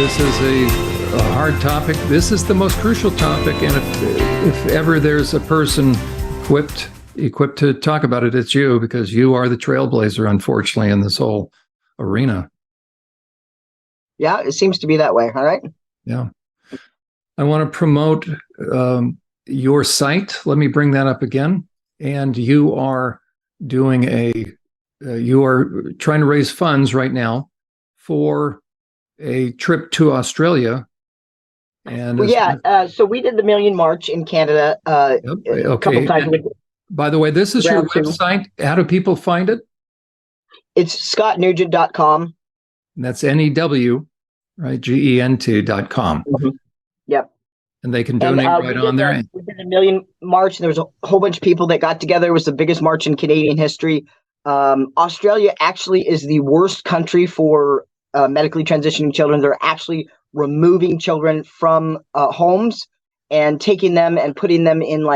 This is a hard topic. This is the most crucial topic, and if ever there's a person equipped to talk about it, it's you, because you are the trailblazer, unfortunately, in this whole arena. Yeah, it seems to be that way. All right. Yeah. I want to promote your site. Let me bring that up again. And you are doing you are trying to raise funds right now for a trip to Australia. And so we did the Million March in Canada a couple times. By the way, this is your website. How do people find it? It's scottnewgent.com. And that's NEW, right? GENT.com. Mm-hmm. Yep. And they can donate right on there. We did the Million March, and there was a whole bunch of people that got together. It was the biggest march in Canadian history. Australia actually is the worst country for medically transitioning children. They're actually removing children from homes and taking them and putting them in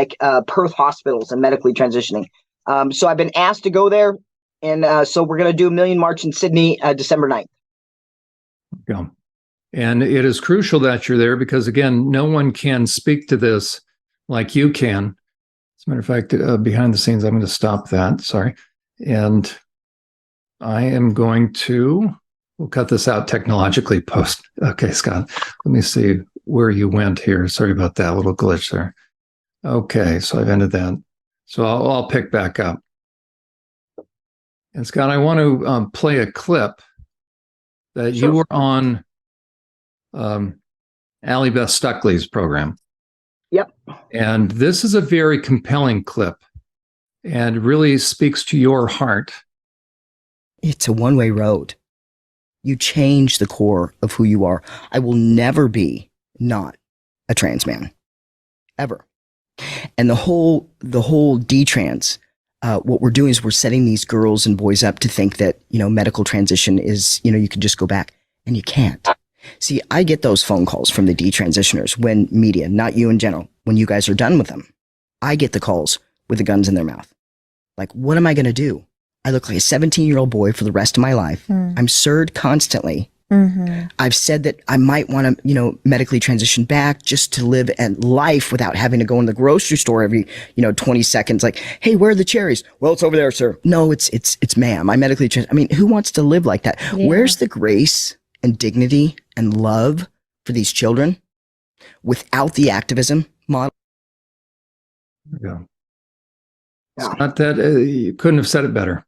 Perth hospitals and medically transitioning. So I've been asked to go there. And so we're going to do a Million March in Sydney, December 9th. Yeah. And it is crucial that you're there because, again, no one can speak to this like you can. As a matter of fact, behind the scenes, I'm going to stop that. Sorry. And I am going to, we'll cut this out technologically post. Okay, Scott, let me see where you went here. Sorry about that little glitch there. Okay, so I've ended that. So I'll pick back up. And Scott, I want to play a clip that you were on Allie Beth Stuckley's program. Yep. And this is a very compelling clip and really speaks to your heart. It's a one-way road. You change the core of who you are. I will never be not a trans man, ever. And the whole detrans, what we're doing is we're setting these girls and boys up to think that, medical transition is, you can just go back, and you can't. See, I get those phone calls from the detransitioners when media, not you in general, when you guys are done with them. I get the calls with the guns in their mouth. Like, what am I going to do? I look like a 17-year-old boy for the rest of my life. I'm SIR'd constantly. Mm-hmm. I've said that I might want to, medically transition back just to live a life without having to go in the grocery store every, 20 seconds. Like, hey, where are the cherries? Well, it's over there, sir. No, it's ma'am. I medically who wants to live like that? Yeah. Where's the grace and dignity and love for these children without the activism model? Yeah. It's not that you couldn't have said it better.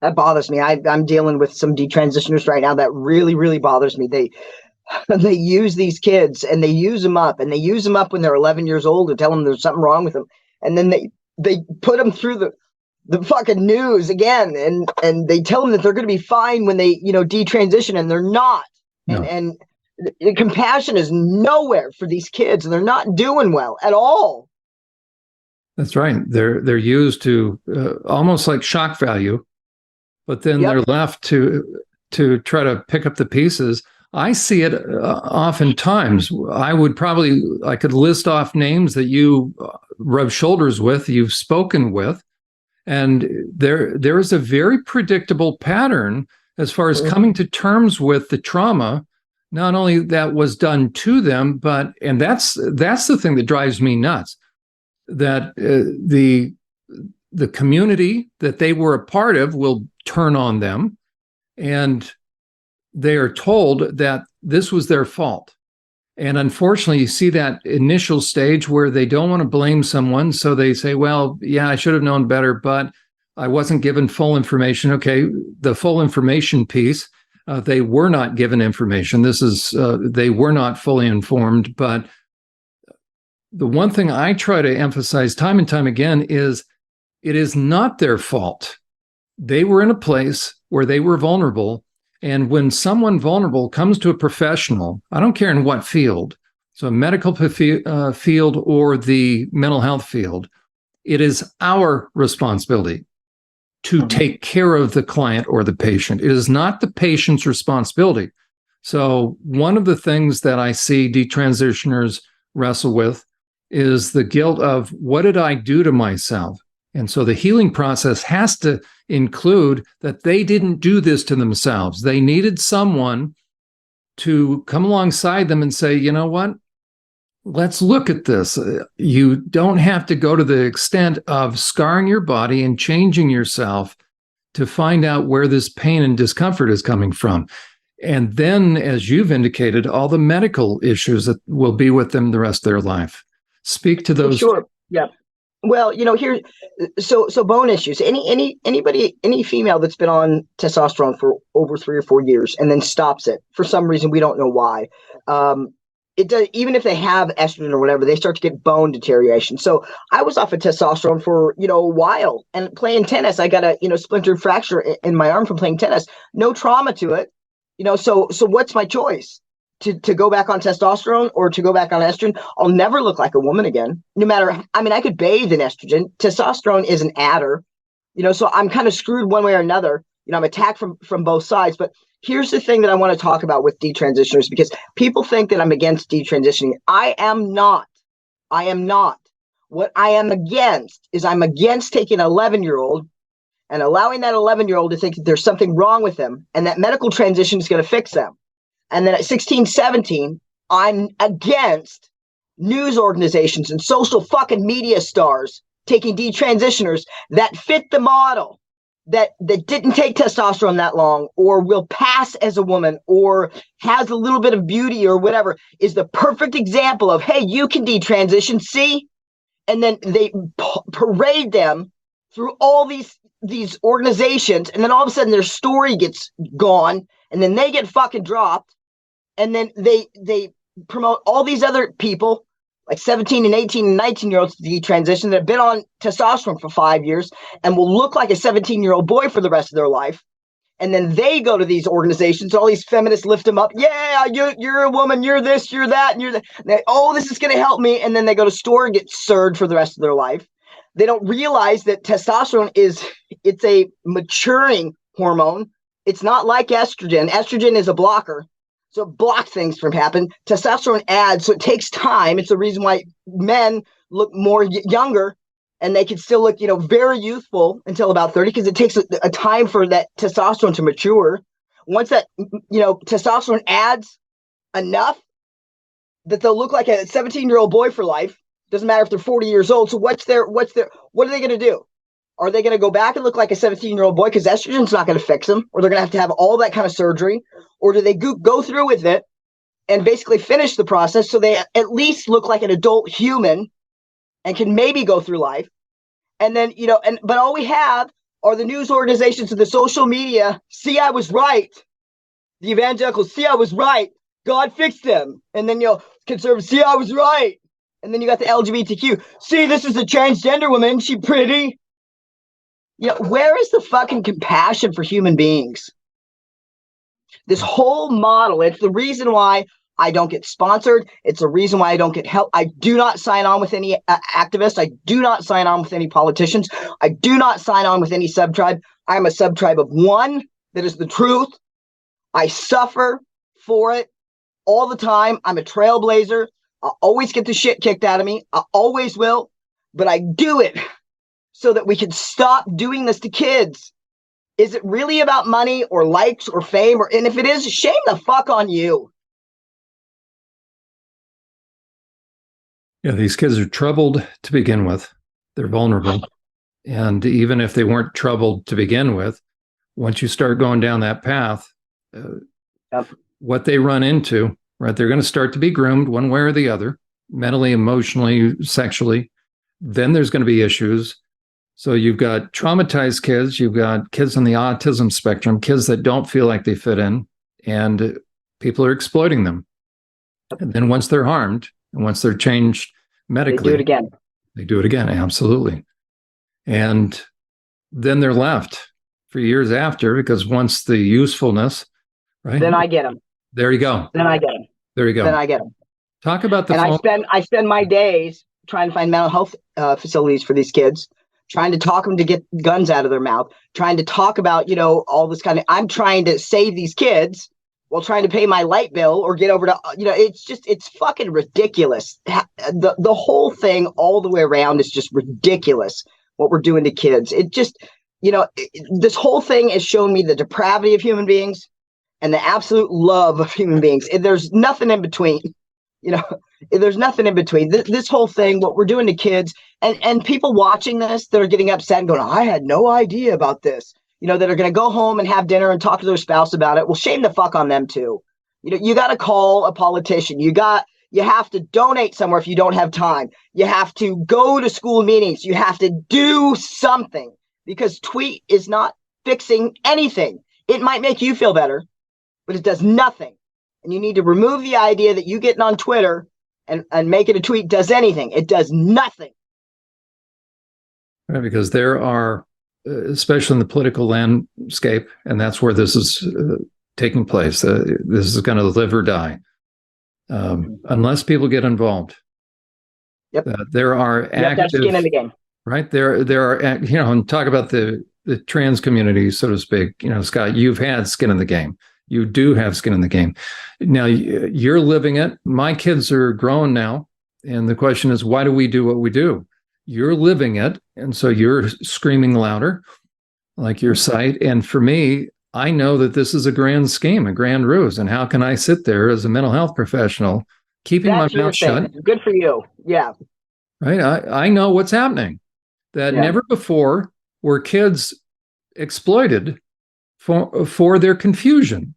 That bothers me. I'm dealing with some detransitioners right now that really, really bothers me. They use these kids and they use them up, and they use them up when they're 11 years old to tell them there's something wrong with them. And then they put them through the fucking news again, and they tell them that they're going to be fine when they, detransition, and they're not. No. And the compassion is nowhere for these kids, and they're not doing well at all. That's right. They're used to almost like shock value, but then they're left to try to pick up the pieces. I see it oftentimes. I could list off names that you rub shoulders with, you've spoken with, and there is a very predictable pattern as far as coming to terms with the trauma, not only that was done to them, and that's the thing that drives me nuts, that the community that they were a part of will turn on them, and they are told that this was their fault. And unfortunately, you see that initial stage where they don't want to blame someone. So they say, well, yeah, I should have known better, but I wasn't given full information. Okay, the full information piece, they were not given information. They were not fully informed. But the one thing I try to emphasize time and time again is it is not their fault. They were in a place where they were vulnerable. And when someone vulnerable comes to a professional, I don't care in what field, so medical field or the mental health field, it is our responsibility to take care of the client or the patient. It is not the patient's responsibility. So one of the things that I see detransitioners wrestle with is the guilt of, what did I do to myself? And so the healing process has to include that they didn't do this to themselves. They needed someone to come alongside them and say, you know what? Let's look at this. You don't have to go to the extent of scarring your body and changing yourself to find out where this pain and discomfort is coming from. And then, as you've indicated, all the medical issues that will be with them the rest of their life. Speak to those. Sure. Yeah. Well, here, so bone issues. Any female that's been on testosterone for over 3 or 4 years and then stops it for some reason, we don't know why. It does, even if they have estrogen or whatever, they start to get bone deterioration. So I was off of testosterone for, a while, and playing tennis, I got a, splintered fracture in my arm from playing tennis. No trauma to it. So what's my choice? To go back on testosterone or to go back on estrogen? I'll never look like a woman again. No matter, I could bathe in estrogen. Testosterone is an adder, so I'm kind of screwed one way or another. I'm attacked from both sides. But here's the thing that I want to talk about with detransitioners, because people think that I'm against detransitioning. I am not. What I am against is I'm against taking an 11-year-old and allowing that 11-year-old to think that there's something wrong with them and that medical transition is going to fix them. And then at 16, 17, I'm against news organizations and social fucking media stars taking detransitioners that fit the model, that didn't take testosterone that long, or will pass as a woman, or has a little bit of beauty or whatever, is the perfect example of, hey, you can detransition, see? And then they parade them through all these organizations, and then all of a sudden their story gets gone, and then they get fucking dropped, and then they promote all these other people, like 17 and 18 and 19-year-olds to detransition that have been on testosterone for 5 years and will look like a 17-year-old boy for the rest of their life. And then they go to these organizations, all these feminists lift them up. Yeah, you're a woman, you're this, you're that, and you're that. This is going to help me. And then they go to store and get surged for the rest of their life. They don't realize that testosterone it's a maturing hormone. It's not like estrogen. Estrogen is a blocker. So it blocks things from happening. Testosterone adds, so it takes time. It's the reason why men look more younger, and they can still look, very youthful until about 30, because it takes a time for that testosterone to mature. Once that, testosterone adds enough that they'll look like a 17-year-old boy for life. Doesn't matter if they're 40 years old. So what are they going to do? Are they going to go back and look like a 17-year-old boy because estrogen's not going to fix them, or they're going to have all that kind of surgery? Or do they go through with it and basically finish the process so they at least look like an adult human and can maybe go through life? And then, but all we have are the news organizations and the social media. See, I was right. The evangelicals, see, I was right. God fixed them. And then, conservatives, see, I was right. And then you got the LGBTQ. See, this is a transgender woman. She pretty. Where is the fucking compassion for human beings? This whole model, it's the reason why I don't get sponsored. It's the reason why I don't get help. I do not sign on with any activists. I do not sign on with any politicians. I do not sign on with any subtribe. I am a subtribe of one that is the truth. I suffer for it all the time. I'm a trailblazer. I always get the shit kicked out of me. I always will. But I do it so that we can stop doing this to kids. Is it really about money or likes or fame? And if it is, shame the fuck on you. Yeah, these kids are troubled to begin with. They're vulnerable. And even if they weren't troubled to begin with, once you start going down that path, what they run into, right, they're going to start to be groomed one way or the other, mentally, emotionally, sexually. Then there's going to be issues. So you've got traumatized kids, you've got kids on the autism spectrum, kids that don't feel like they fit in, and people are exploiting them. And then once they're harmed, and once they're changed medically, they do it again. They do it again, absolutely. And then they're left for years after, because once the usefulness, right? Then I get them. There you go. Then I get them. There you go. Then I get them. Talk about the. And I spend my days trying to find mental health facilities for these kids, trying to talk them to get guns out of their mouth, trying to talk about, all this kind of, I'm trying to save these kids while trying to pay my light bill or get over to, it's fucking ridiculous. The whole thing all the way around is just ridiculous what we're doing to kids. It just, this whole thing has shown me the depravity of human beings and the absolute love of human beings. There's nothing in between. There's nothing in between. This whole thing, what we're doing to kids, and people watching this that are getting upset and going, I had no idea about this, that are going to go home and have dinner and talk to their spouse about it. Well, shame the fuck on them too. You got to call a politician. You have to donate somewhere if you don't have time. You have to go to school meetings. You have to do something, because tweet is not fixing anything. It might make you feel better, but it does nothing. And you need to remove the idea that you getting on Twitter and making a tweet does anything. It does nothing. Right, because there are, especially in the political landscape, and that's where this is taking place. This is going to live or die, unless people get involved. Yep. There are active skin in the game. Right there are, and talk about the trans community, so to speak. Scott, you've had skin in the game. You do have skin in the game. Now you're living it. My kids are grown now, and the question is, why do we do what we do? You're living it, and so you're screaming louder, like your site. And for me, I know that this is a grand scheme, a grand ruse. And how can I sit there as a mental health professional, keeping my mouth shut? Good for you. Yeah. Right. I know what's happening. That never before were kids exploited for their confusion.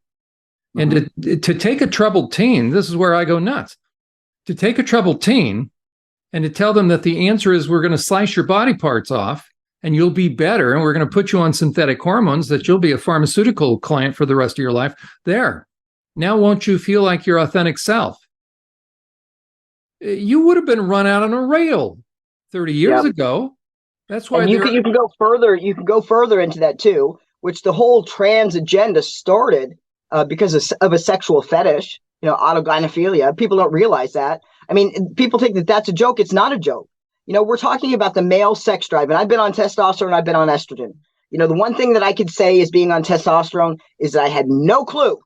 And to take a troubled teen, this is where I go nuts. To take a troubled teen and to tell them that the answer is we're going to slice your body parts off and you'll be better, and we're going to put you on synthetic hormones, that you'll be a pharmaceutical client for the rest of your life. There. Now won't you feel like your authentic self? You would have been run out on a rail 30 years ago. That's why you can go further. You can go further into that too, which the whole trans agenda started because of a sexual fetish, autogynephilia. People don't realize that. I mean, people think that that's a joke. It's not a joke. We're talking about the male sex drive, and I've been on testosterone. I've been on estrogen. The one thing that I could say is being on testosterone is that I had no clue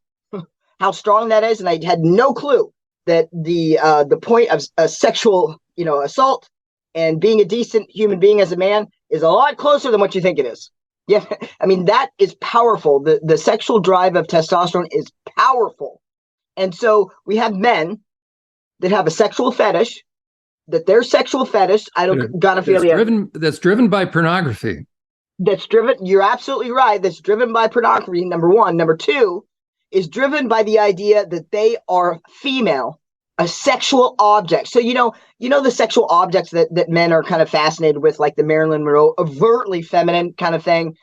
how strong that is, and I had no clue that the point of sexual, assault and being a decent human being as a man is a lot closer than what you think it is. Yeah, I mean, that is powerful. The sexual drive of testosterone is powerful. And so we have men that have a sexual fetish, that their sexual fetish, that's driven by pornography. You're absolutely right. That's driven by pornography, number one. Number two is driven by the idea that they are female, a sexual object. So, the sexual objects that men are kind of fascinated with, like the Marilyn Monroe, overtly feminine kind of thing,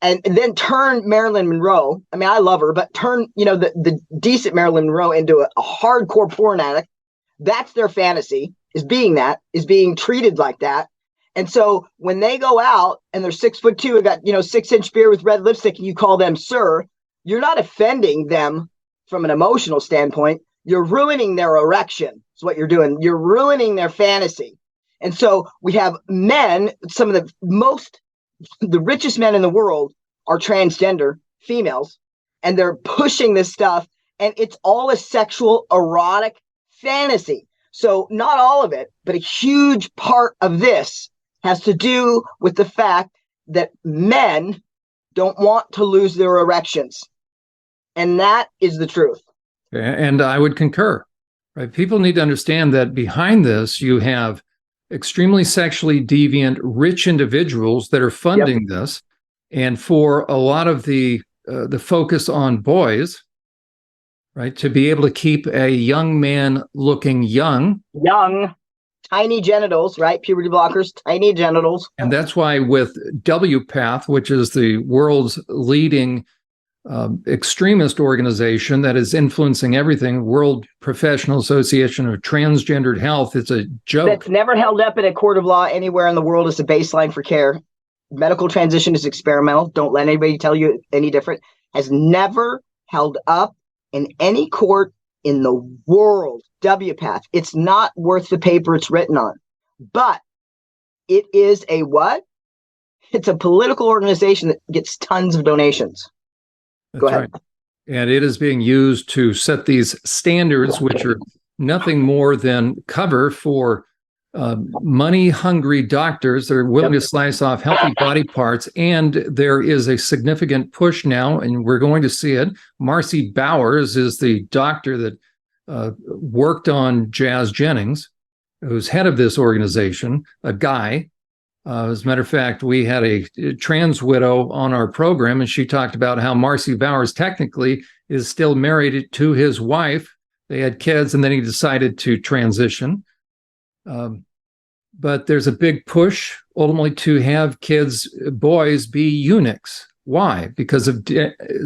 and then turn Marilyn Monroe. I mean, I love her, but turn, the decent Marilyn Monroe into a hardcore porn addict. That's their fantasy, is being treated like that. And so when they go out and they're 6'2" and got, 6-inch beard with red lipstick, and you call them sir, you're not offending them from an emotional standpoint. You're ruining their erection. Is what you're doing. You're ruining their fantasy. And so we have men, some of the richest men in the world are transgender females, and they're pushing this stuff, and it's all a sexual erotic fantasy. So not all of it, but a huge part of this has to do with the fact that men don't want to lose their erections. And that is the truth. And I would concur. Right? People need to understand that behind this, you have extremely sexually deviant, rich individuals that are funding this. And for a lot of the focus on boys, right, to be able to keep a young man looking young, tiny genitals, right? Puberty blockers, tiny genitals. And that's why with WPATH, which is the world's leading extremist organization that is influencing everything, World Professional Association of Transgendered Health, it's a joke. That's never held up in a court of law anywhere in the world as a baseline for care. Medical transition is experimental. Don't let anybody tell you any different. Has never held up in any court in the world. WPATH. It's not worth the paper it's written on. But it is a what? It's a political organization that gets tons of donations. Go ahead. Right. And it is being used to set these standards, which are nothing more than cover for money-hungry doctors that are willing to slice off healthy body parts. And there is a significant push now, and we're going to see it. Marcy Bowers is the doctor that worked on Jazz Jennings, who's head of this organization, a guy. As a matter of fact, we had a trans widow on our program, and she talked about how Marcy Bowers technically is still married to his wife. They had kids, and then he decided to transition. But there's a big push ultimately to have kids, boys, be eunuchs. Why? Because of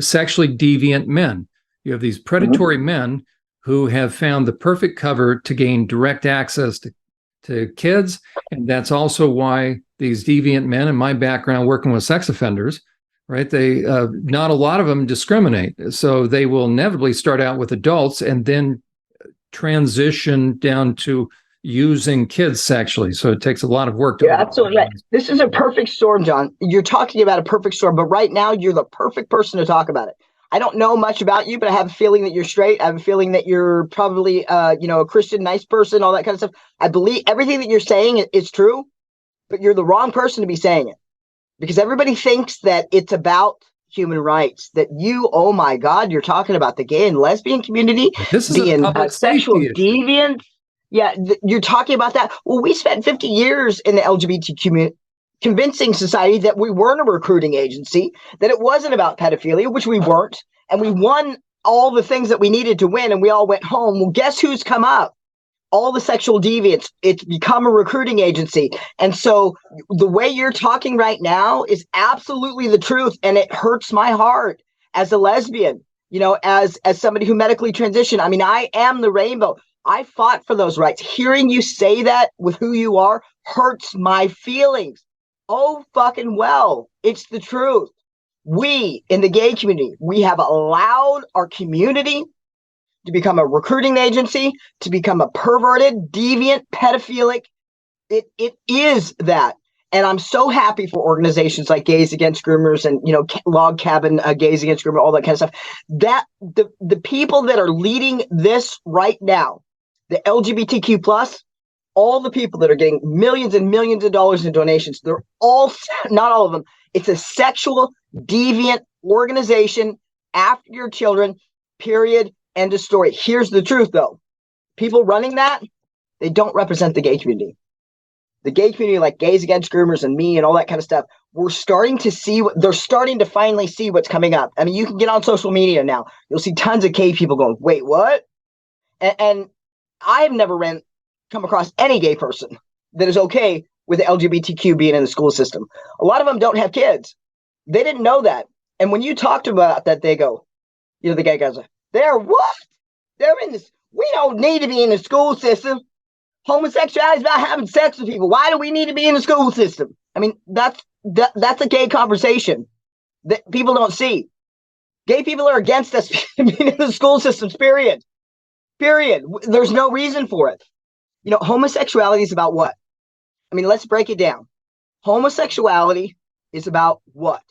sexually deviant men. You have these predatory men who have found the perfect cover to gain direct access to kids. And that's also why these deviant men, in my background working with sex offenders, right? They not a lot of them discriminate. So they will inevitably start out with adults and then transition down to using kids sexually. So it takes a lot of work to absolutely right. This is a perfect storm, Jon. You're talking about a perfect storm, but right now you're the perfect person to talk about it. I don't know much about you, but I have a feeling that you're straight. I have a feeling that you're probably a Christian, nice person, all that kind of stuff. I believe everything that you're saying is true, but you're the wrong person to be saying it, because everybody thinks that it's about human rights, that oh my God, you're talking about the gay and lesbian community, this is being a sexual deviant. Yeah, you're talking about that. Well, we spent 50 years in the LGBT community convincing society that we weren't a recruiting agency, that it wasn't about pedophilia, which we weren't. And we won all the things that we needed to win, and we all went home. Well, guess who's come up? All the sexual deviants. It's become a recruiting agency. And so the way you're talking right now is absolutely the truth. And it hurts my heart as a lesbian, as somebody who medically transitioned. I mean, I am the rainbow. I fought for those rights. Hearing you say that with who you are hurts my feelings. Oh, fucking well. It's the truth. We in the gay community, we have allowed our community to become a recruiting agency, to become a perverted, deviant, pedophilic. It is that. And I'm so happy for organizations like Gays Against Groomers and, Log Cabin, Gays Against Groomers, all that kind of stuff, that the people that are leading this right now, the LGBTQ plus, all the people that are getting millions and millions of dollars in donations, they're all, not all of them, it's a sexual deviant organization after your children, period, end of story. Here's the truth, though. People running that, they don't represent the gay community. The gay community, like Gays Against Groomers and me and all that kind of stuff, they're starting to finally see what's coming up. I mean, you can get on social media now. You'll see tons of gay people going, wait, what? And I've never come across any gay person that is okay with the LGBTQ being in the school system. A lot of them don't have kids. They didn't know that. And when you talked about that, they go, the gay guys are, they're what? They're in this. We don't need to be in the school system. Homosexuality is about having sex with people. Why do we need to be in the school system? I mean, that's a gay conversation that people don't see. Gay people are against us being in the school systems, period. Period. There's no reason for it. Homosexuality is about what? I mean, let's break it down. Homosexuality is about what?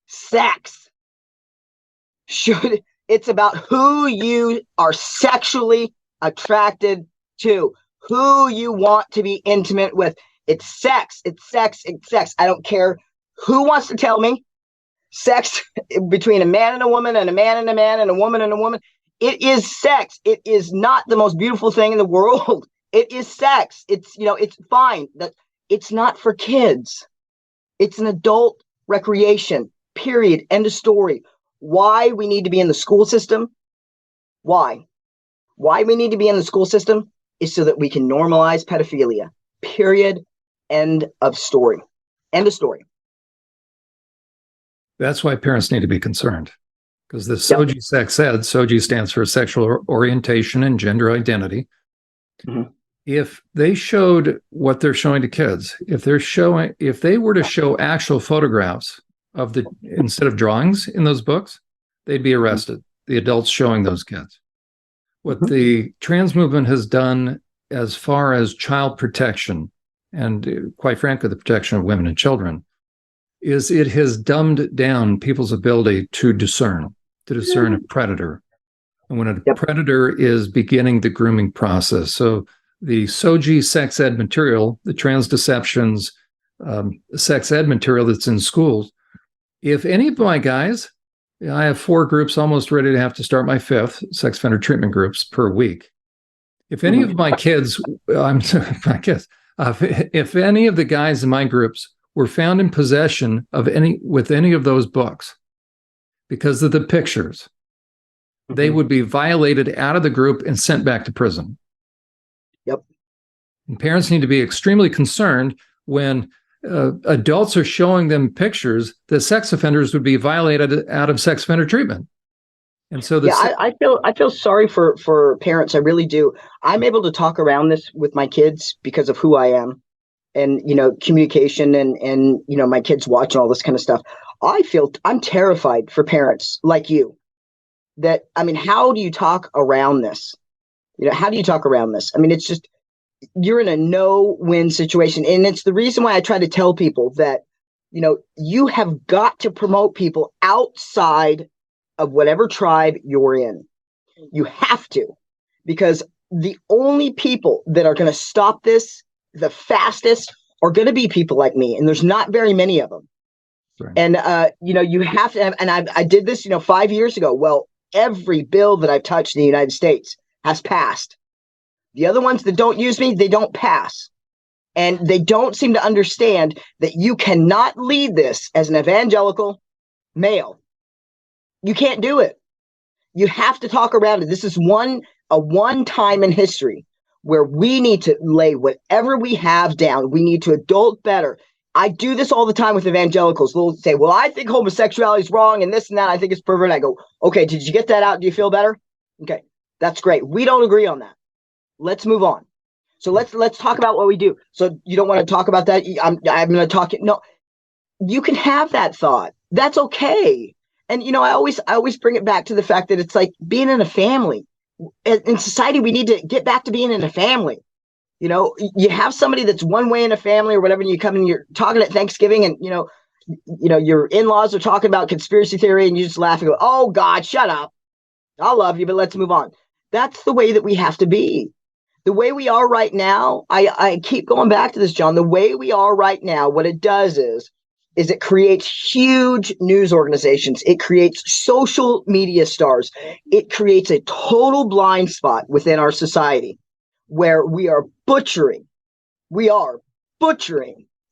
Sex. It's about who you are sexually attracted to, who you want to be intimate with. It's sex. It's sex. It's sex. I don't care who wants to tell me sex between a man and a woman and a man and a man and a woman and a woman. It is sex. It is not the most beautiful thing in the world. It is sex. It's, it's fine. That it's not for kids. It's an adult recreation, period. End of story. Why we need to be in the school system? Why we need to be in the school system is so that we can normalize pedophilia, period. End of story. End of story. That's why parents need to be concerned. Because the SOGI sex ed, SOGI stands for sexual orientation and gender identity. Mm-hmm. If they showed what they're showing to kids, if they were to show actual photographs of instead of drawings in those books, they'd be arrested. The adults showing those kids. What the trans movement has done as far as child protection and quite frankly, the protection of women and children is it has dumbed down people's ability to discern a predator. And when a predator is beginning the grooming process. So the SOGI sex ed material, the trans deceptions, sex ed material that's in schools. If any of my guys, I have 4 groups almost ready to have to start my 5th, sex offender treatment groups per week. If any of my kids, if any of the guys in my groups were found in possession of any of those books because of the pictures, they would be violated out of the group and sent back to prison. Yep. And parents need to be extremely concerned when adults are showing them pictures that sex offenders would be violated out of sex offender treatment. And so I feel sorry for parents. I really do. I'm able to talk around this with my kids because of who I am and, communication and, my kids watch and all this kind of stuff. I'm terrified for parents like you how do you talk around this? How do you talk around this? It's just, you're in a no-win situation. And it's the reason why I try to tell people that, you have got to promote people outside of whatever tribe you're in. You have to, because the only people that are going to stop this the fastest are going to be people like me. And there's not very many of them. Right. And, you have to have, and I did this, 5 years ago. Well, every bill that I've touched in the United States has passed. The other ones that don't use me, they don't pass. And they don't seem to understand that you cannot lead this as an evangelical male. You can't do it. You have to talk around it. This is a one time in history where we need to lay whatever we have down. We need to adult better. I do this all the time with evangelicals. They'll say, well, I think homosexuality is wrong and this and that. I think it's pervert. I go, okay, did you get that out? Do you feel better? Okay, that's great. We don't agree on that. Let's move on. So let's talk about what we do. So you don't want to talk about that? I'm going to talk. No, you can have that thought. That's okay. And, I always bring it back to the fact that it's like being in a family. In society, we need to get back to being in a family. You have somebody that's one way in a family or whatever, and you come and you're talking at Thanksgiving and, your in-laws are talking about conspiracy theory and you just laugh and go, oh God, shut up. I love you, but let's move on. That's the way that we have to be. The way we are right now, I keep going back to this, John, the way we are right now, what it does is it creates huge news organizations. It creates social media stars. It creates a total blind spot within our society where we are butchering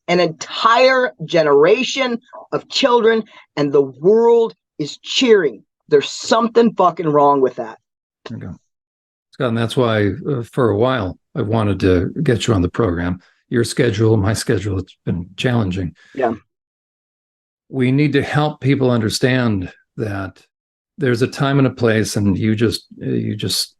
an entire generation of children, and the world is cheering. There's something fucking wrong with that. Okay. Scott, and that's why for a while I wanted to get you on the program. Your schedule, my schedule, it's been challenging. Yeah. We need to help people understand that there's a time and a place, and you just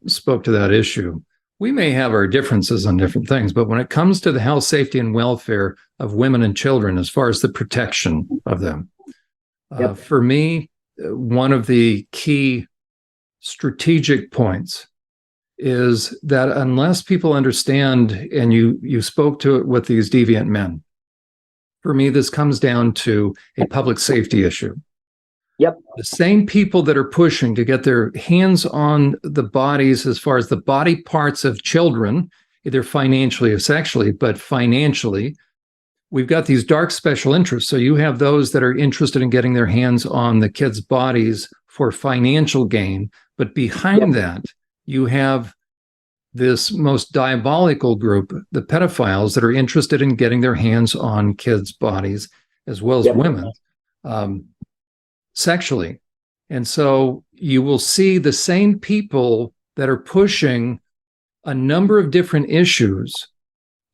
spoke to that issue. We may have our differences on different things, but when it comes to the health, safety, and welfare of women and children, as far as the protection of them, for me, one of the key strategic points is that unless people understand, and you spoke to it with these deviant men, for me, this comes down to a public safety issue. Yep. The same people that are pushing to get their hands on the bodies, as far as the body parts of children, either financially or sexually, but financially, we've got these dark special interests. So you have those that are interested in getting their hands on the kids' bodies for financial gain. But behind that, you have this most diabolical group, the pedophiles, that are interested in getting their hands on kids' bodies, as well as women, sexually. And so you will see the same people that are pushing a number of different issues,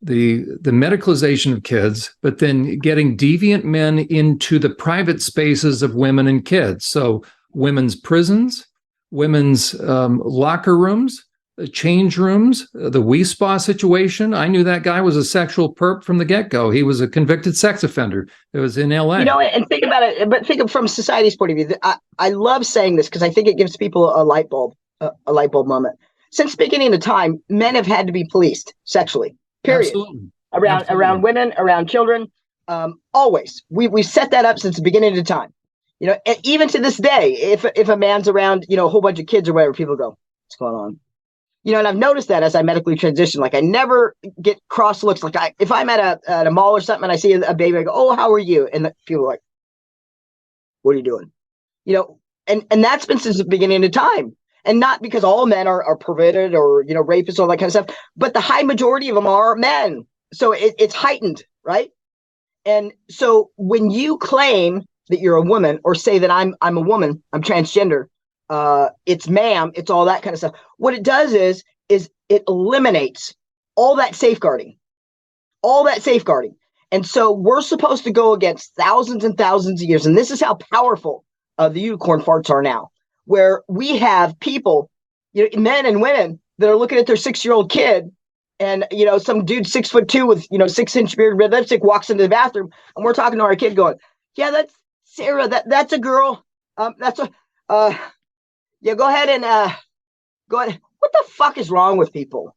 the medicalization of kids, but then getting deviant men into the private spaces of women and kids. So women's prisons, women's locker rooms, change rooms, the Wee Spa situation. I knew that guy was a sexual perp from the get-go. He was a convicted sex offender. It was in LA. And think about it, but think of from society's point of view. I love saying this because I think it gives people a light bulb moment. Since the beginning of time, men have had to be policed sexually, period. Absolutely. Around women, around children, always. We set that up since the beginning of time. Even to this day, if a man's around, a whole bunch of kids or whatever, people go, what's going on? And I've noticed that as I medically transition, like I never get cross looks. Like if I'm at a mall or something and I see a baby, I go, "Oh, how are you?" And people are like, "What are you doing?" And that's been since the beginning of time. And not because all men are perverted or, rapists, all that kind of stuff, but the high majority of them are men. So it's heightened, right? And so when you claim that you're a woman or say that I'm a woman, I'm transgender, it's ma'am, it's all that kind of stuff. What it does is it eliminates all that safeguarding. And so we're supposed to go against thousands and thousands of years. And this is how powerful the unicorn farts are now, where we have people, men and women that are looking at their 6-year-old kid, and some dude 6'2" with 6-inch beard, red lipstick walks into the bathroom, and we're talking to our kid, going, "Yeah, that's Sarah. That's a girl. That's a yeah. Go ahead and go ahead." What the fuck is wrong with people?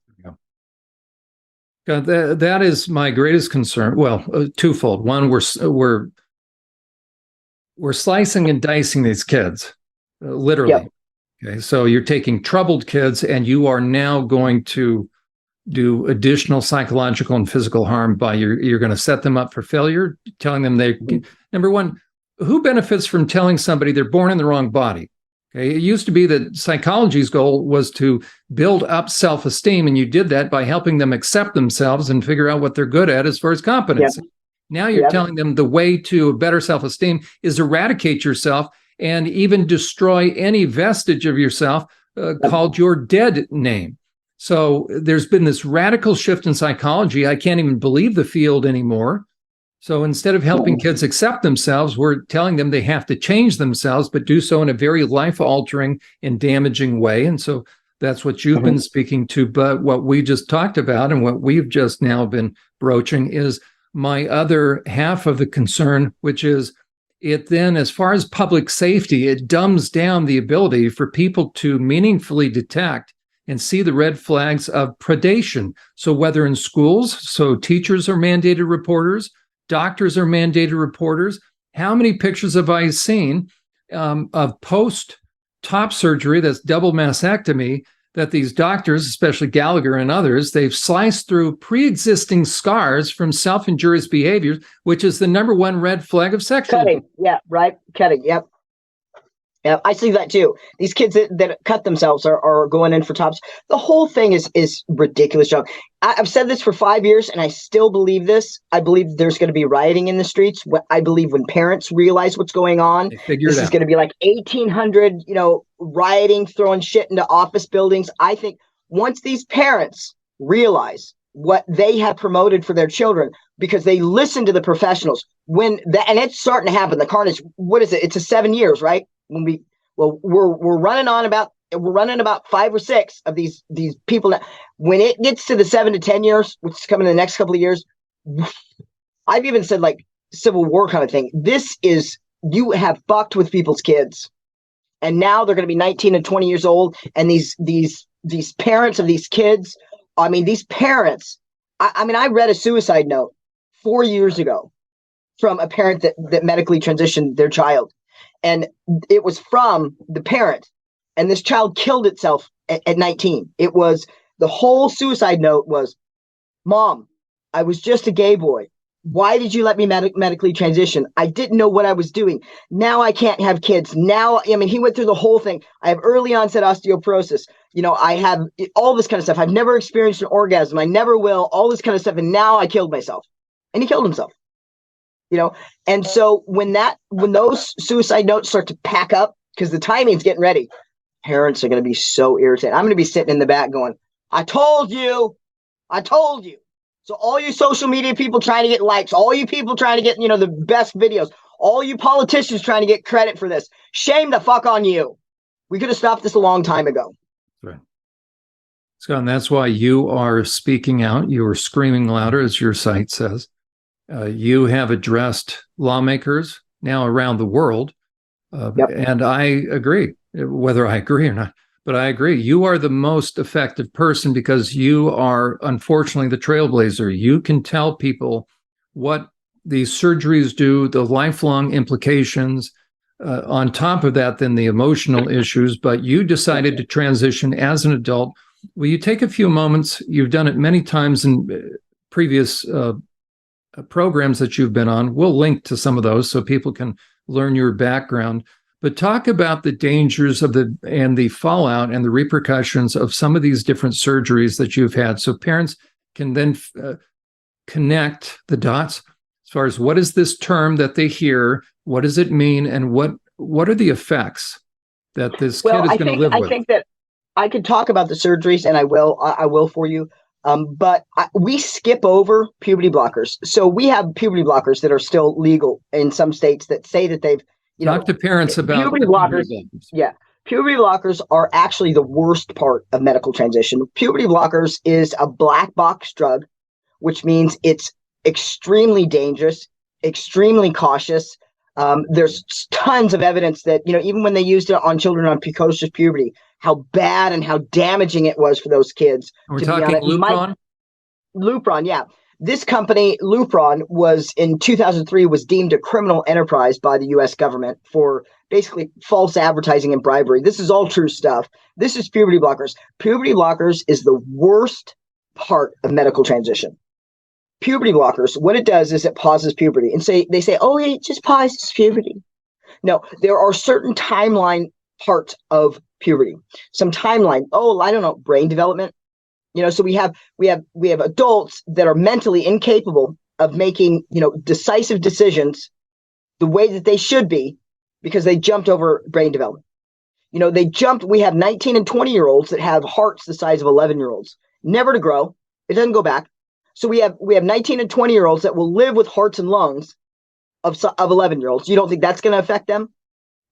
Yeah, that is my greatest concern. Well, twofold. One, we're slicing and dicing these kids, literally. Yep. Okay, so you're taking troubled kids, and you are now going to do additional psychological and physical harm by you're going to set them up for failure, telling them number one, who benefits from telling somebody they're born in the wrong body? Okay, it used to be that psychology's goal was to build up self-esteem, and you did that by helping them accept themselves and figure out what they're good at as far as competency. Yep. Now you're telling them the way to a better self-esteem is eradicate yourself and even destroy any vestige of yourself called your dead name. So there's been this radical shift in psychology. I can't even believe the field anymore. So instead of helping kids accept themselves, we're telling them they have to change themselves, but do so in a very life-altering and damaging way. And so that's what you've been speaking to. But what we just talked about and what we've just now been broaching is my other half of the concern, which is it then, as far as public safety, it dumbs down the ability for people to meaningfully detect and see the red flags of predation. So whether in schools, so teachers are mandated reporters, doctors are mandated reporters. How many pictures have I seen of post-top surgery, that's double mastectomy, that these doctors, especially Gallagher and others, they've sliced through pre-existing scars from self-injurious behaviors, which is the number one red flag of sexual cutting. Yeah, right. Cutting. Yep. Yeah, I see that too. These kids that cut themselves are going in for tops. The whole thing is ridiculous, John. I've said this for 5 years, and I still believe this. I believe there's going to be rioting in the streets. I believe when parents realize what's going on, this is going to be like 1800, rioting, throwing shit into office buildings. I think once these parents realize what they have promoted for their children, because they listen to the professionals, and it's starting to happen. The carnage. What is it? It's 7 years, right? We're running about 5 or 6 of these people. When it gets to the 7 to 10 years, which is coming in the next couple of years, I've even said like Civil War kind of thing. You have fucked with people's kids, and now they're going to be 19 and 20 years old. And these parents of these kids, these parents. I read a suicide note 4 years ago from a parent that medically transitioned their child. And it was from the parent, and this child killed itself at 19. It was, the whole suicide note was, "Mom, I was just a gay boy. Why did you let me medically transition? I didn't know what I was doing. Now I can't have kids. Now," he went through the whole thing. "I have early onset osteoporosis. I have all this kind of stuff. I've never experienced an orgasm. I never will, all this kind of stuff. And now I killed myself." And he killed himself. And so when those suicide notes start to pack up, because the timing's getting ready, parents are going to be so irritated. I'm going to be sitting in the back going, I told you. So all you social media people trying to get likes, all you people trying to get, the best videos, all you politicians trying to get credit for this, shame the fuck on you. We could have stopped this a long time ago. Right. Scott, and that's why you are speaking out. You are screaming louder, as your site says. You have addressed lawmakers now around the world, and I agree, whether I agree or not, but I agree. You are the most effective person because you are, unfortunately, the trailblazer. You can tell people what these surgeries do, the lifelong implications, on top of that, then the emotional issues, but you decided to transition as an adult will you take a few moments? You've done it many times in previous programs that you've been on. We'll link to some of those so people can learn your background. But talk about the dangers of the fallout and the repercussions of some of these different surgeries that you've had, so parents can then connect the dots as far as what is this term that they hear, what does it mean, and what are the effects that this kid is going to live with. I think that I could talk about the surgeries, and I will for you. But we skip over puberty blockers. So we have puberty blockers that are still legal in some states that say that they've, talk to parents about puberty blockers. Yeah. Puberty blockers are actually the worst part of medical transition. Puberty blockers is a black box drug, which means it's extremely dangerous, extremely cautious. There's tons of evidence that, even when they used it on children on precocious puberty, how bad and how damaging it was for those kids. We're talking Lupron? Lupron, yeah. This company, Lupron, was in 2003 was deemed a criminal enterprise by the U.S. government for basically false advertising and bribery. This is all true stuff. This is puberty blockers. Puberty blockers is the worst part of medical transition. Puberty blockers, what it does is it pauses puberty. And they say, oh, it just pauses puberty. No, there are certain timeline parts of puberty. Some timeline. Oh, I don't know, brain development. So we have adults that are mentally incapable of making, decisive decisions the way that they should be because they jumped over brain development. We have 19 and 20-year-olds that have hearts the size of 11-year-olds, never to grow. It doesn't go back. So we have 19 and 20-year-olds that will live with hearts and lungs of 11-year-olds. You don't think that's going to affect them?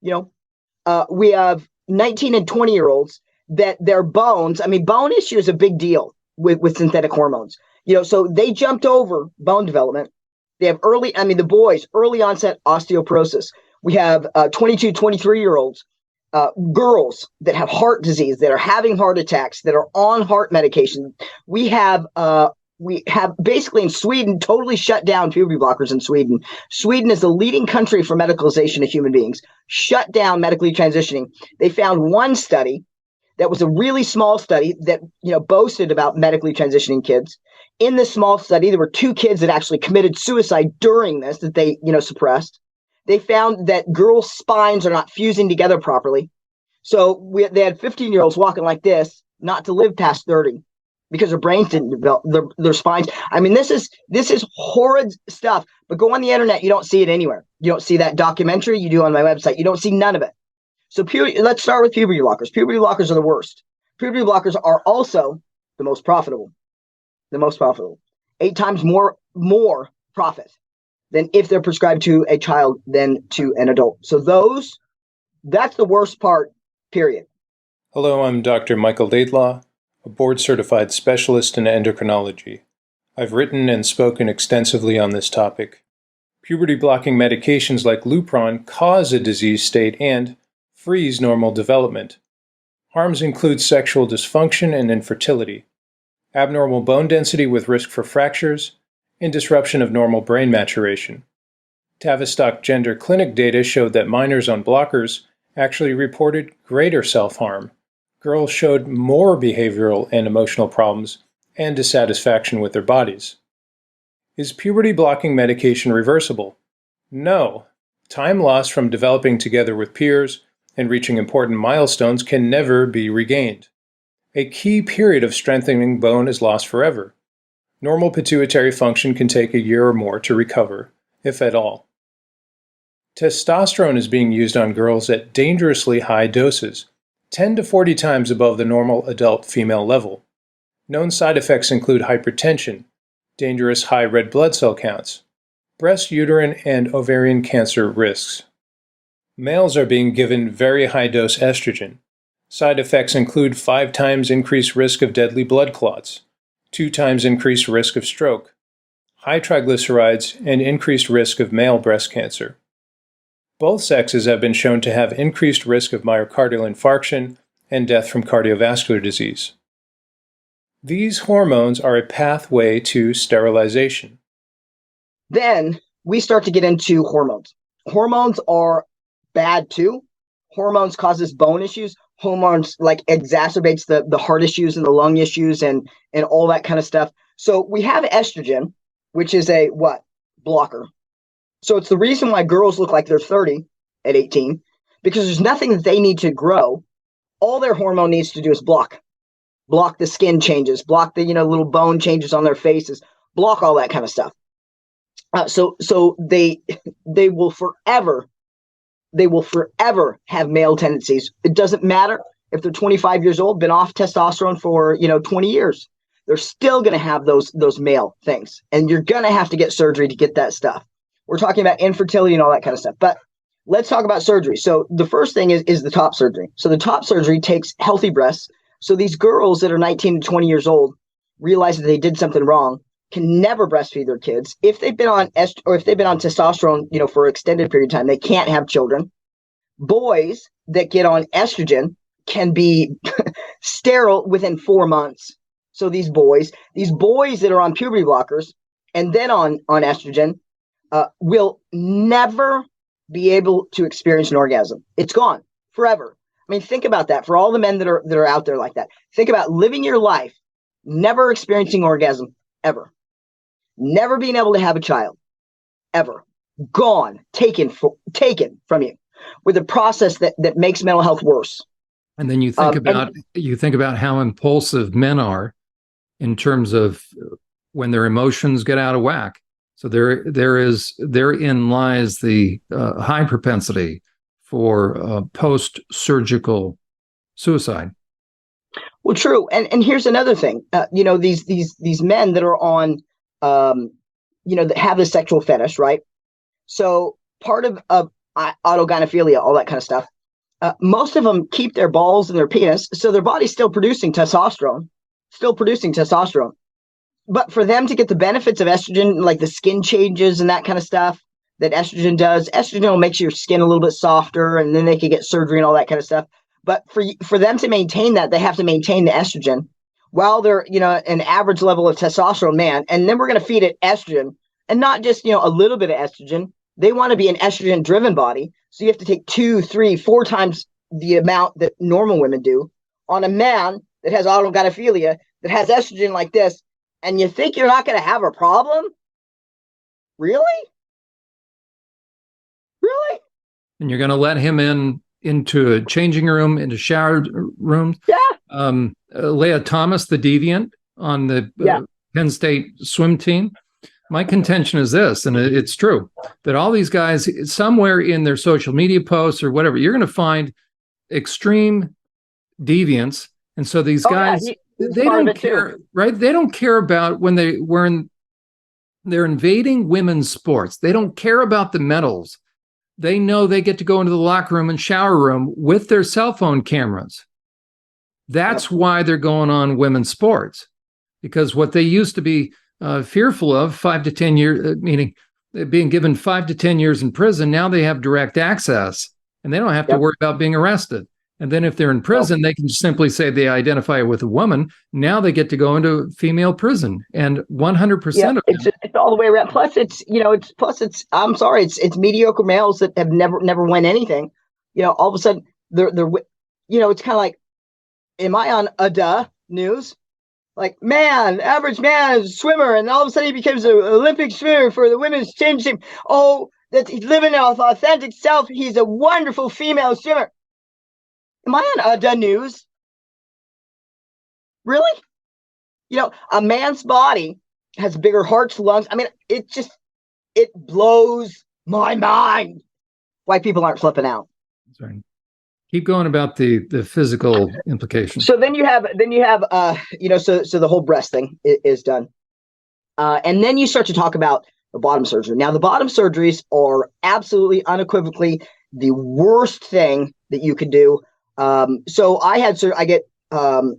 We have 19 and 20-year-olds that their bones, bone issue is a big deal with synthetic hormones. So they jumped over bone development. They have the boys, early onset osteoporosis. We have 22, 23-year-olds, girls that have heart disease, that are having heart attacks, that are on heart medication. We have basically in Sweden totally shut down puberty blockers in Sweden. Sweden is the leading country for medicalization of human beings, shut down medically transitioning. They found one study that was a really small study that, boasted about medically transitioning kids. In this small study, there were 2 kids that actually committed suicide during this that they, suppressed. They found that girls' spines are not fusing together properly. So they had 15-year-olds walking like this, not to live past 30 because their brains didn't develop, their spines. This is horrid stuff, but go on the internet. You don't see it anywhere. You don't see that documentary you do on my website. You don't see none of it. So let's start with puberty blockers. Puberty blockers are the worst. Puberty blockers are also the most profitable. 8 times more profit than if they're prescribed to a child than to an adult. So that's the worst part, period. Hello, I'm Dr. Michael Laidlaw, a board-certified specialist in endocrinology. I've written and spoken extensively on this topic. Puberty-blocking medications like Lupron cause a disease state and freeze normal development. Harms include sexual dysfunction and infertility, abnormal bone density with risk for fractures, and disruption of normal brain maturation. Tavistock Gender Clinic data showed that minors on blockers actually reported greater self-harm. Girls showed more behavioral and emotional problems and dissatisfaction with their bodies. Is puberty-blocking medication reversible? No. Time lost from developing together with peers and reaching important milestones can never be regained. A key period of strengthening bone is lost forever. Normal pituitary function can take a year or more to recover, if at all. Testosterone is being used on girls at dangerously high doses, 10 to 40 times above the normal adult female level. Known side effects include hypertension, dangerous high red blood cell counts, breast, uterine, and ovarian cancer risks. Males are being given very high-dose estrogen. Side effects include 5 times increased risk of deadly blood clots, 2 times increased risk of stroke, high triglycerides, and increased risk of male breast cancer. Both sexes have been shown to have increased risk of myocardial infarction and death from cardiovascular disease. These hormones are a pathway to sterilization. Then we start to get into hormones. Hormones are bad too. Hormones causes bone issues. hormones like exacerbates the heart issues and the lung issues and all that kind of stuff. So we have estrogen, which is a what? Blocker. So it's the reason why girls look like they're 30 at 18, because there's nothing that they need to grow. All their hormone needs to do is block the skin changes, block the little bone changes on their faces, block all that kind of stuff. So they will forever have male tendencies. It doesn't matter if they're 25 years old, been off testosterone for 20 years. They're still going to have those male things, and you're going to have to get surgery to get that stuff. We're talking about infertility and all that kind of stuff. But let's talk about surgery. So the first thing is the top surgery. So the top surgery takes healthy breasts. So these girls that are 19 to 20 years old realize that they did something wrong, can never breastfeed their kids. If they've been on testosterone, for an extended period of time, they can't have children. Boys that get on estrogen can be sterile within 4 months. So these boys that are on puberty blockers and then on estrogen will never be able to experience an orgasm. It's gone forever. I mean, think about that. For all the men that are out there like that, think about living your life, never experiencing orgasm ever, never being able to have a child ever, gone, taken from you, with a process that makes mental health worse. And then you think about how impulsive men are in terms of when their emotions get out of whack. So therein lies the high propensity for post-surgical suicide. Well, true. And here's another thing. These men that are on, that have the sexual fetish, right? So part of autogynephilia, all that kind of stuff. Most of them keep their balls in their penis, so their body's still producing testosterone. But for them to get the benefits of estrogen, like the skin changes and that kind of stuff that estrogen does, estrogen will make your skin a little bit softer, and then they can get surgery and all that kind of stuff. But for them to maintain that, they have to maintain the estrogen while they're, an average level of testosterone man. And then we're going to feed it estrogen, and not just, a little bit of estrogen. They want to be an estrogen driven body. So you have to take 2, 3, 4 times the amount that normal women do on a man that has autogynephilia, that has estrogen like this. And you think you're not going to have a problem? Really? And you're going to let him into a changing room, into shower rooms? Yeah. Leah Thomas, the deviant on the Penn State swim team. My contention is this, and it's true, that all these guys, somewhere in their social media posts or whatever, you're going to find extreme deviance. And so these guys, they don't care, right? They don't care about when they're invading women's sports. They don't care about the medals. They know they get to go into the locker room and shower room with their cell phone cameras. That's why they're going on women's sports, because what they used to be fearful of, 5 to 10 years, meaning being given 5 to 10 years in prison, now they have direct access and they don't have to worry about being arrested. And then if they're in prison, they can simply say they identify with a woman. Now they get to go into female prison, and 100% of them. It's all the way around. Plus, it's I'm sorry, it's mediocre males that have never won anything. All of a sudden they're it's kind of like, am I on a news? Like, average man is a swimmer, and all of a sudden he becomes an Olympic swimmer for the women's team. Oh, that he's living an authentic self. He's a wonderful female swimmer. Am I on the news? Really? A man's body has bigger hearts, lungs. I mean, it blows my mind why people aren't flipping out. That's right. Keep going about the physical implications. So then you have so the whole breast thing is done. And then you start to talk about the bottom surgery. Now, the bottom surgeries are absolutely unequivocally the worst thing that you could do. So I get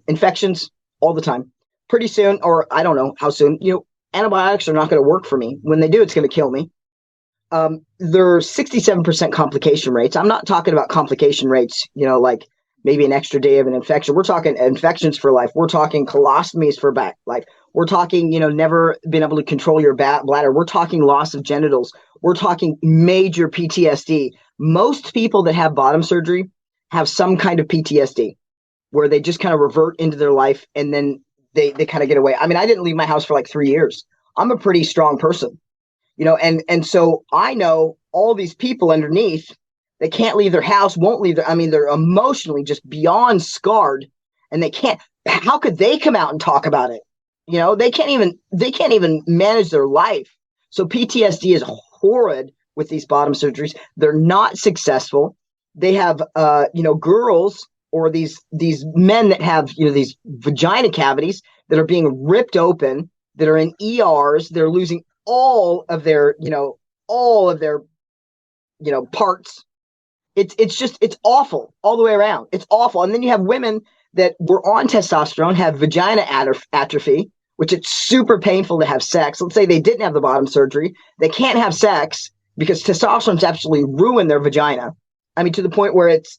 infections all the time. Pretty soon, or I don't know how soon, antibiotics are not going to work for me. When they do, it's going to kill me. There are 67% complication rates. I'm not talking about complication rates, like maybe an extra day of an infection. We're talking infections for life. We're talking colostomies for back life. We're talking, never been able to control your bladder. We're talking loss of genitals. We're talking major PTSD. Most people that have bottom surgery have some kind of PTSD where they just kind of revert into their life and then they kind of get away. I mean, I didn't leave my house for like 3 years. I'm a pretty strong person, and so I know all these people underneath, they can't leave their house, won't leave I mean, they're emotionally just beyond scarred, and how could they come out and talk about it? They can't even manage their life. So PTSD is horrid with these bottom surgeries. They're not successful. They have, girls or these men that have, these vagina cavities that are being ripped open, that are in ERs. They're losing all of their parts. It's awful all the way around. It's awful. And then you have women that were on testosterone, have vagina atrophy, which it's super painful to have sex. Let's say they didn't have the bottom surgery. They can't have sex because testosterone's actually ruined their vagina. I mean, to the point where it's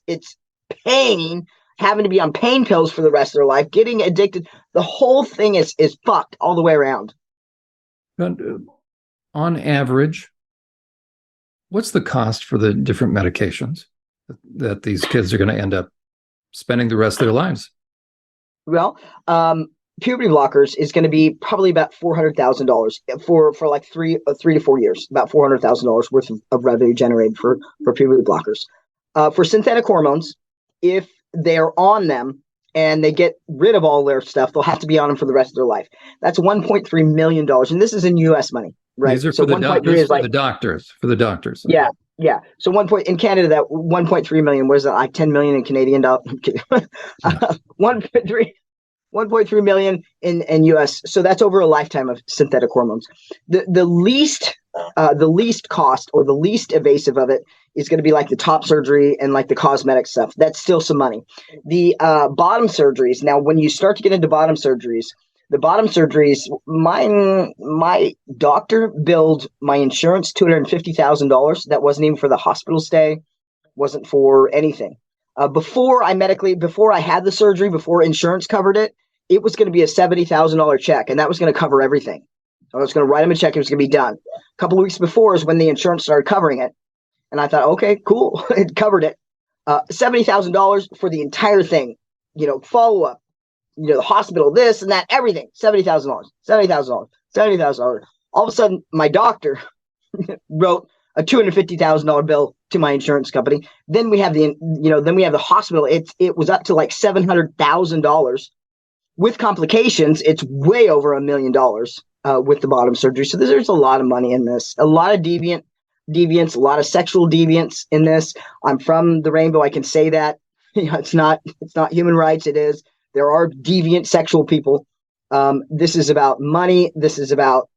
pain, having to be on pain pills for the rest of their life, getting addicted. The whole thing is fucked all the way around. But on average, what's the cost for the different medications that these kids are going to end up spending the rest of their lives? Well, puberty blockers is going to be probably about $400,000 for like 3 to 4 years, about $400,000 worth of revenue generated for puberty blockers. For synthetic hormones, if they're on them and they get rid of all their stuff, they'll have to be on them for the rest of their life. That's $1.3 million. And this is in US money, right? These are so for the doctors. Yeah. Yeah. So in Canada, that 1.3 million, was like 10 million in Canadian dollars? 1.3 million in US. So that's over a lifetime of synthetic hormones. The least cost or the least invasive of it is going to be like the top surgery and like the cosmetic stuff. That's still some money. The bottom surgeries. Now, when you start to get into bottom surgeries, my doctor billed my insurance $250,000. That wasn't even for the hospital stay, wasn't for anything. Before I had the surgery, before insurance covered it, it was going to be a $70,000 check, and that was going to cover everything. I was going to write him a check. It was going to be done. A couple of weeks before is when the insurance started covering it. And I thought, okay, cool. It covered it. $70,000 for the entire thing, follow up, the hospital, this and that, everything, $70,000. All of a sudden, my doctor wrote a $250,000 bill to my insurance company. Then we have the hospital. It was up to like $700,000 with complications. It's way over $1 million with the bottom surgery. So there's a lot of money in this, a lot of deviants, a lot of sexual deviants in this. I'm from the rainbow. I can say that. It's not human rights. It is. There are deviant sexual people. This is about money. This is about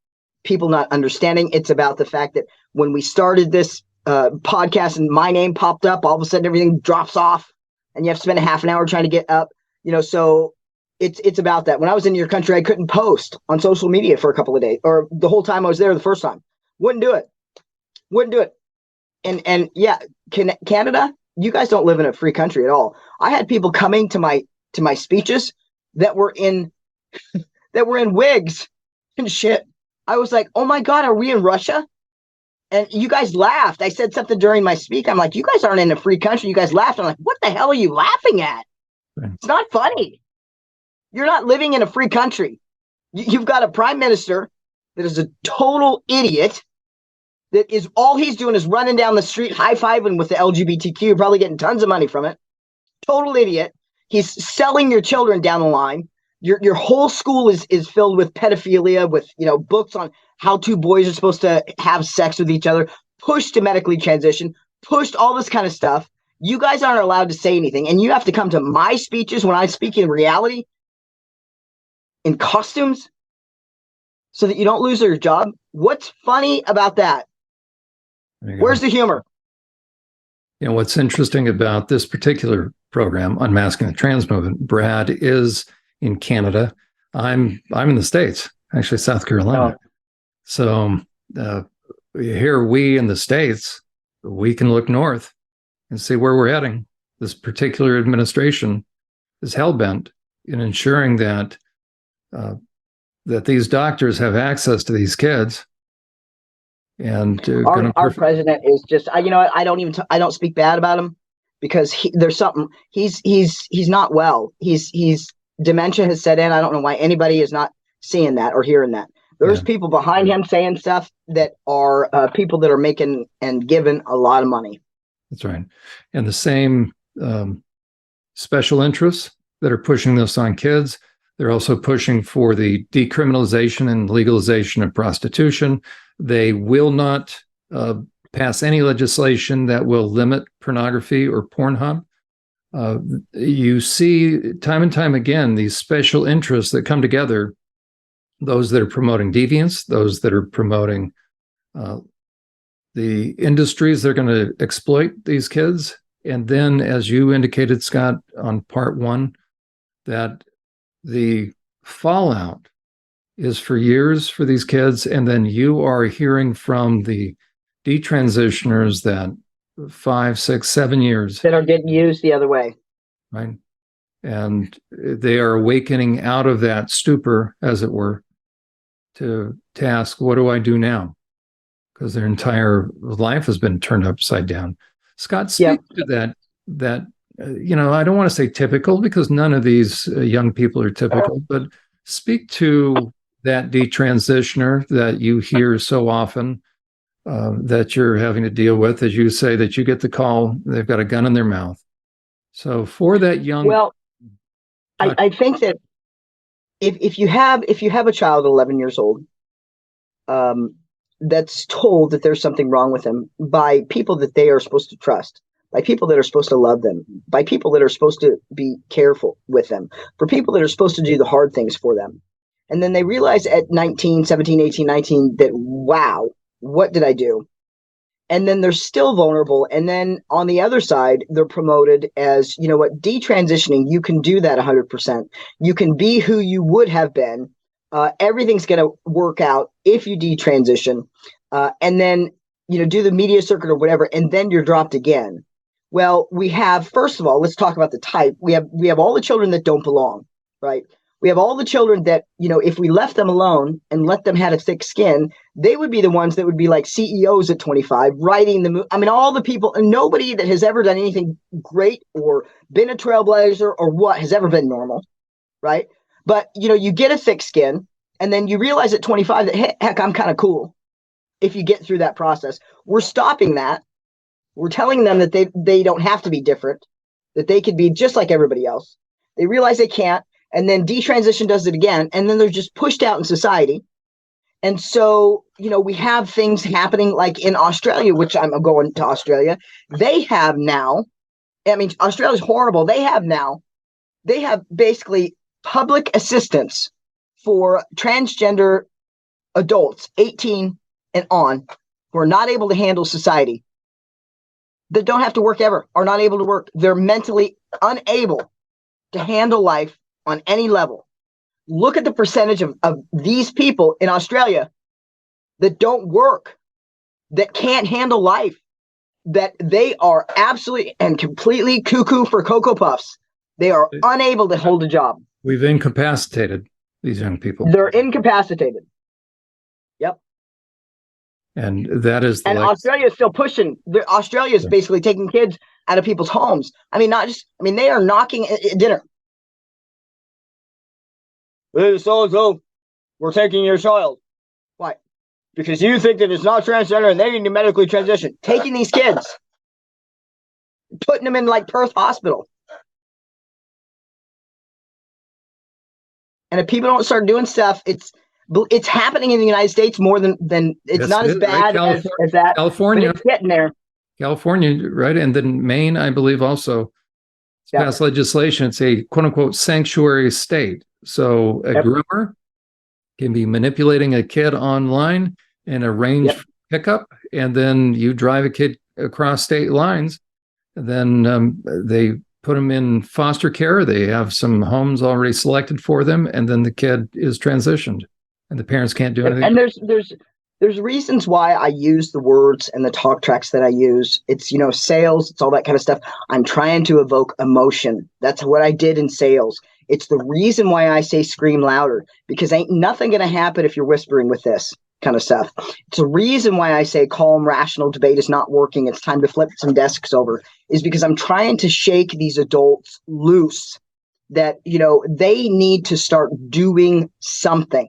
people not understanding. It's about the fact that when we started this podcast and my name popped up, all of a sudden everything drops off and you have to spend a half an hour trying to get up, so it's about that. When I was in your country, I couldn't post on social media for a couple of days, or the whole time I was there the first time. Wouldn't do it. And yeah, Canada, you guys don't live in a free country at all. I had people coming to my speeches that were in wigs and shit. I was like, oh my God, are we in Russia? And you guys laughed. I said something during my speak. I'm like, you guys aren't in a free country. You guys laughed. I'm like, what the hell are you laughing at? It's not funny. You're not living in a free country. You've got a prime minister that is a total idiot. That is all he's doing is running down the street, high-fiving with the LGBTQ, probably getting tons of money from it. Total idiot. He's selling your children down the line. Your whole school is filled with pedophilia, with books on how two boys are supposed to have sex with each other, pushed to medically transition, pushed all this kind of stuff. You guys aren't allowed to say anything, and you have to come to my speeches when I speak in reality in costumes so that you don't lose your job. What's funny about that? Where's the humor? What's interesting about this particular program, Unmasking the Trans Movement, Brad is in Canada. I'm in the States, actually South Carolina. Oh. So here we in the States, we can look north and see where we're heading. This particular administration is hell-bent in ensuring that that these doctors have access to these kids. And our president is just, I don't speak bad about him. because there's something, he's not well. He's dementia has set in. I don't know why anybody is not seeing that or hearing that. There's people behind him saying stuff that are people that are making and giving a lot of money. That's right. And the same special interests that are pushing this on kids, they're also pushing for the decriminalization and legalization of prostitution. They will not pass any legislation that will limit pornography or Pornhub. You see time and time again these special interests that come together, those that are promoting deviance, those that are promoting the industries that are going to exploit these kids. And then, as you indicated, Scott, on part one, that the fallout is for years for these kids. And then you are hearing from the detransitioners that 5, 6, 7 years that are getting used the other way. Right. And they are awakening out of that stupor, as it were, to ask, what do I do now? Because their entire life has been turned upside down. Scott, speak to that, I don't want to say typical, because none of these young people are typical, but speak to that detransitioner that you hear so often, that you're having to deal with, as you say, that you get the call, they've got a gun in their mouth. So for that young... Well, I think that if you have a child 11 years old, that's told that there's something wrong with them by people that they are supposed to trust, by people that are supposed to love them, by people that are supposed to be careful with them, for people that are supposed to do the hard things for them. And then they realize at 19, 17, 18, 19 that, wow, what did I do? And then they're still vulnerable. And then on the other side, they're promoted as, you know what, detransitioning, you can do that 100%. You can be who you would have been. Everything's going to work out if you detransition. And then, do the media circuit or whatever, and then you're dropped again. Well, we have, first of all, let's talk about the type. We have all the children that don't belong, right? We have all the children that, if we left them alone and let them have a thick skin, they would be the ones that would be like CEOs at 25, writing all the people, and nobody that has ever done anything great or been a trailblazer or what has ever been normal, right? But, you get a thick skin, and then you realize at 25 that, heck, I'm kind of cool. If you get through that process, we're stopping that. We're telling them that they don't have to be different, that they could be just like everybody else. They realize they can't. And then detransition does it again. And then they're just pushed out in society. And so, we have things happening like in Australia, which I'm going to Australia. They have now, Australia's horrible. They have basically public assistance for transgender adults, 18 and on, who are not able to handle society, that don't have to work ever, are not able to work. They're mentally unable to handle life on any level. Look at the percentage of these people in Australia that don't work, that can't handle life, that they are absolutely and completely cuckoo for Cocoa Puffs. They are unable to hold a job. We've incapacitated these young people. They're incapacitated. Yep. And that is and Australia is still pushing. Australia is basically taking kids out of people's homes. They are knocking at dinner. So we're taking your child. Why? Because you think that it's not transgender and they need to medically transition. Taking these kids, putting them in like Perth Hospital. And if people don't start doing stuff, it's happening in the United States more than it's not as bad as that. California, but it's getting there. California, right? And then Maine, I believe, also passed legislation. It's a quote unquote sanctuary state. So a groomer can be manipulating a kid online and arrange pickup, and then you drive a kid across state lines. And then they put them in foster care. They have some homes already selected for them, and then the kid is transitioned, and the parents can't do anything. And there's reasons why I use the words and the talk tracks that I use. It's sales, it's all that kind of stuff. I'm trying to evoke emotion. That's what I did in sales. It's the reason why I say scream louder, because ain't nothing going to happen if you're whispering with this. kind of stuff. It's a reason why I say calm, rational debate is not working. It's time to flip some desks over, is because I'm trying to shake these adults loose that, they need to start doing something.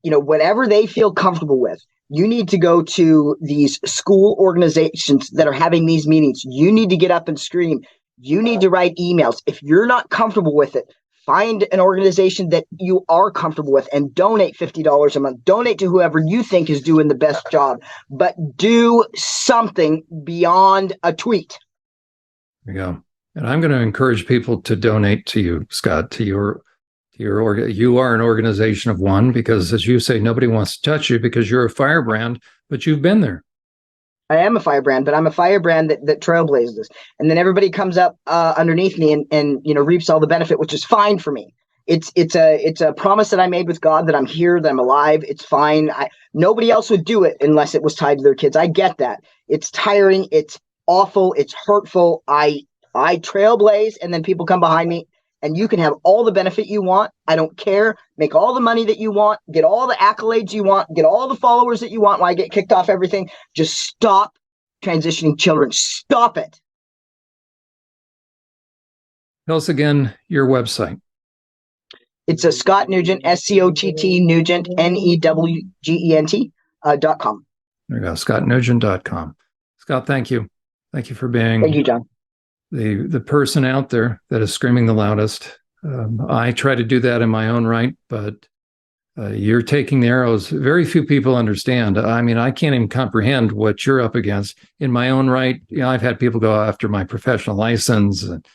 Whatever they feel comfortable with. You need to go to these school organizations that are having these meetings. You need to get up and scream. You need to write emails. If you're not comfortable with it, find an organization that you are comfortable with and donate $50 a month. Donate to whoever you think is doing the best job, but do something beyond a tweet. There you go. And I'm going to encourage people to donate to you, Scott, to your you are an organization of one, because as you say, nobody wants to touch you because you're a firebrand, but you've been there. I am a firebrand, but I'm a firebrand that trailblazes. And then everybody comes up underneath me and reaps all the benefit, which is fine for me. It's a promise that I made with God that I'm here, that I'm alive. It's fine. Nobody else would do it unless it was tied to their kids. I get that. It's tiring. It's awful. It's hurtful. I trailblaze, and then people come behind me. And you can have all the benefit you want. I don't care. Make all the money that you want. Get all the accolades you want. Get all the followers that you want. Why get kicked off everything? Just stop transitioning children. Stop it. Tell us again your website. It's a Scott Nugent, SCOTT Nugent, NEWGENT.com. There you go, scottnugent.com. Scott, thank you. Thank you for being Thank you, John. The person out there that is screaming the loudest. I try to do that in my own right, but you're taking the arrows. Very few people understand. I mean, I can't even comprehend what you're up against. In my own right, I've had people go after my professional license and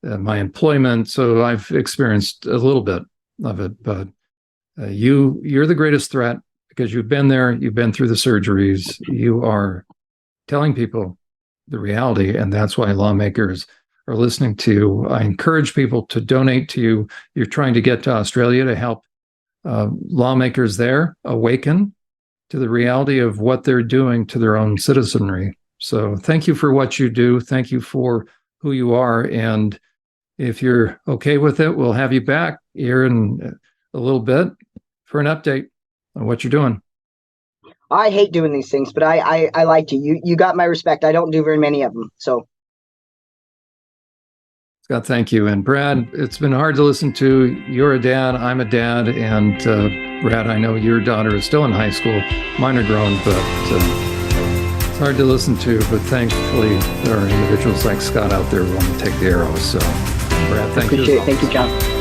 my employment, so I've experienced a little bit of it. But you're the greatest threat because you've been there. You've been through the surgeries. You are telling people the reality, and that's why lawmakers are listening to you. I encourage people to donate to you. You're trying to get to Australia to help lawmakers there awaken to the reality of what they're doing to their own citizenry. So thank you for what you do. Thank you for who you are. And if you're okay with it, we'll have you back here in a little bit for an update on what you're doing. I hate doing these things, but I like to. You got my respect. I don't do very many of them. So, Scott, thank you. And Brad, it's been hard to listen to. You're a dad. I'm a dad. And Brad, I know your daughter is still in high school. Mine are grown, but it's hard to listen to. But thankfully, there are individuals like Scott out there who want to take the arrows. So, Brad, thank you. Appreciate it. Thank you, John.